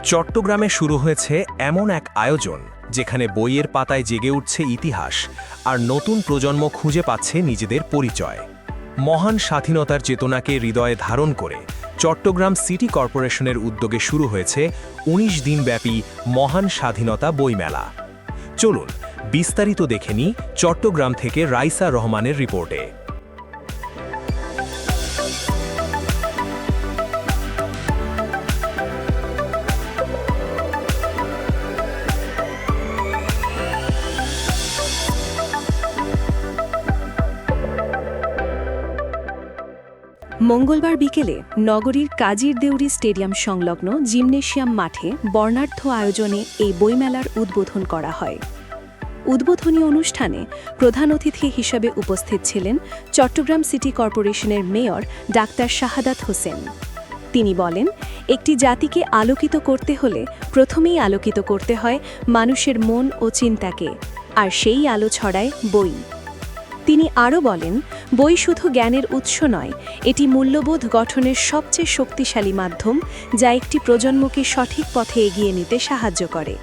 চট্টগ্রামে শুরু হয়েছে এমন এক আয়োজন যেখানে বইয়ের পাতায় জেগে উঠছে ইতিহাস আর নতুন প্রজন্ম খুঁজে পাচ্ছে নিজেদের পরিচয়। মহান স্বাধীনতার চেতনাকে হৃদয়ে ধারণ করে চট্টগ্রাম সিটি কর্পোরেশনের উদ্যোগে শুরু হয়েছে ১৯ দিনব্যাপী মহান স্বাধীনতা বইমেলা। চলুন বিস্তারিত দেখে নিই চট্টগ্রাম থেকে রাইসা রহমানের রিপোর্টে। মঙ্গলবার বিকেলে নগরীর কাজীর দেউরি স্টেডিয়াম সংলগ্ন জিমনেশিয়াম মাঠে বর্ণাঢ্য আয়োজনে এই বইমেলার উদ্বোধন করা হয়। উদ্বোধনী অনুষ্ঠানে প্রধান অতিথি হিসেবে উপস্থিত ছিলেন চট্টগ্রাম সিটি কর্পোরেশনের মেয়র ডাক্তার শাহাদাত হোসেন। তিনি বলেন, একটি জাতিকে আলোকিত করতে হলে প্রথমেই আলোকিত করতে হয় মানুষের মন ও চিন্তাকে, আর সেই আলো ছড়ায় বই। তিনি আরও বলেন, বই শুধু জ্ঞানের উৎস নয়, এটি মূল্যবোধ গঠনের সবচেয়ে শক্তিশালী মাধ্যম, যা একটি প্রজন্মকে সঠিক পথে এগিয়ে নিতে সাহায্য করে।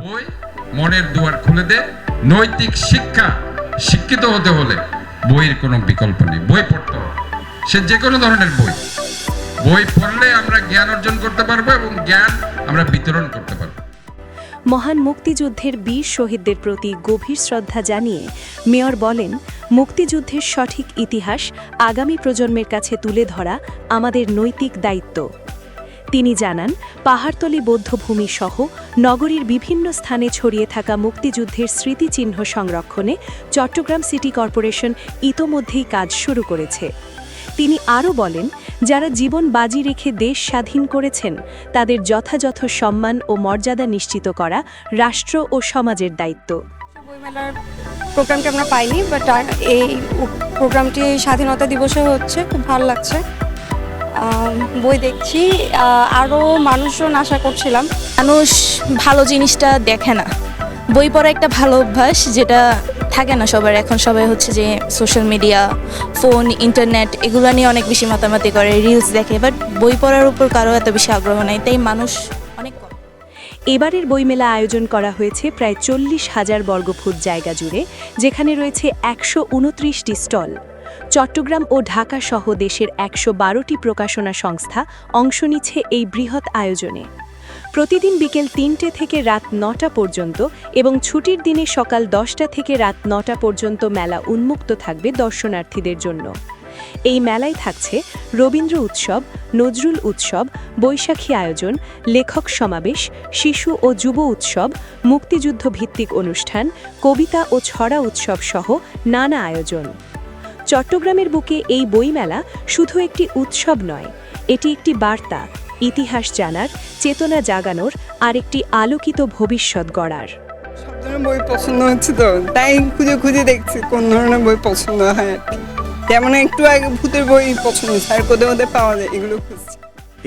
বই মনের দুয়ার খুলে দেয়। নৈতিক শিক্ষা, শিক্ষিত হতে হলে বইয়ের কোনো বিকল্প নেই, বই পড়তে হবে। সে যে কোনো ধরনের বই, বই পড়লে আমরা জ্ঞান অর্জন করতে পারবো এবং জ্ঞান আমরা বিতরণ করতে পারবো। মহান মুক্তিযুদ্ধের বীর শহীদদের প্রতি গভীর শ্রদ্ধা জানিয়ে মেয়র বলেন, মুক্তিযুদ্ধের সঠিক ইতিহাস আগামী প্রজন্মের কাছে তুলে ধরা আমাদের নৈতিক দায়িত্ব। তিনি জানান, পাহাড়তলি বৌদ্ধভূমি সহ নগরীর বিভিন্ন স্থানে ছড়িয়ে থাকা মুক্তিযুদ্ধের স্মৃতিচিহ্ন সংরক্ষণে চট্টগ্রাম সিটি কর্পোরেশন ইতোমধ্যেই কাজ শুরু করেছে। তিনি আরও বলেন, যারা জীবন বাজি রেখে দেশ স্বাধীন করেছেন তাদের যথাযথ সম্মান ও মর্যাদা নিশ্চিত করা রাষ্ট্র ও সমাজের দায়িত্ব। বইমেলার প্রোগ্রামটি আমরা পাইনি, বাট এই প্রোগ্রামটি স্বাধীনতা দিবসে হচ্ছে, খুব ভালো লাগছে। বই দেখছি, আরও মানুষজন আশা করছিলাম। মানুষ ভালো জিনিসটা দেখে না, বই পড়া একটা ভালো অভ্যাস যেটা থাকে না সবার। এখন সবাই হচ্ছে যে সোশ্যাল মিডিয়া, ফোন, ইন্টারনেট এগুলো নিয়ে অনেক বেশি মাতামাতি করে, রিলস দেখে, বাট বই পড়ার উপর কারো এত বেশি আগ্রহ নাই, তাই মানুষ অনেক কম। এবারের বইমেলা আয়োজন করা হয়েছে প্রায় 40,000 বর্গফুট জায়গা জুড়ে, যেখানে রয়েছে 129টি স্টল। চট্টগ্রাম ও ঢাকা সহ দেশের 112টি প্রকাশনা সংস্থা অংশ নিচ্ছে এই বৃহৎ আয়োজনে। প্রতিদিন বিকেল 3টে থেকে রাত 9টা পর্যন্ত এবং ছুটির দিনে সকাল 10টা থেকে রাত 9টা পর্যন্ত মেলা উন্মুক্ত থাকবে দর্শনার্থীদের জন্য। এই মেলায় থাকছে রবীন্দ্র উৎসব, নজরুল উৎসব, বৈশাখী আয়োজন, লেখক সমাবেশ, শিশু ও যুব উৎসব, মুক্তিযুদ্ধ ভিত্তিক অনুষ্ঠান, কবিতা ও ছড়া উৎসব সহ নানা আয়োজন। চট্টগ্রামের বুকে এই বইমেলা শুধু একটি উৎসব নয়, এটি একটি বার্তা, ইতিহাস জানার, চেতনা জাগানোর আর একটি আলোকিত ভবিষ্যৎ গড়ার। সব ধরনের বই পছন্দ হচ্ছে, তো তাই খুঁজে খুঁজে দেখছি কোন ধরনের বই পছন্দ হয়। যেমন একটু আগে ভূতের বই পছন্দ, স্যার কোথায় কোথায় পাওয়া যায় এগুলো খুঁজছি।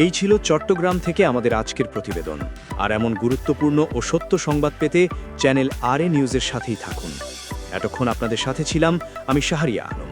এই ছিল চট্টগ্রাম থেকে আমাদের আজকের প্রতিবেদন। আর এমন গুরুত্বপূর্ণ ও সত্য সংবাদ পেতে চ্যানেল RA নিউজের সাথেই থাকুন। এতক্ষণ আপনাদের সাথে ছিলাম আমি শাহরিয়া আলম।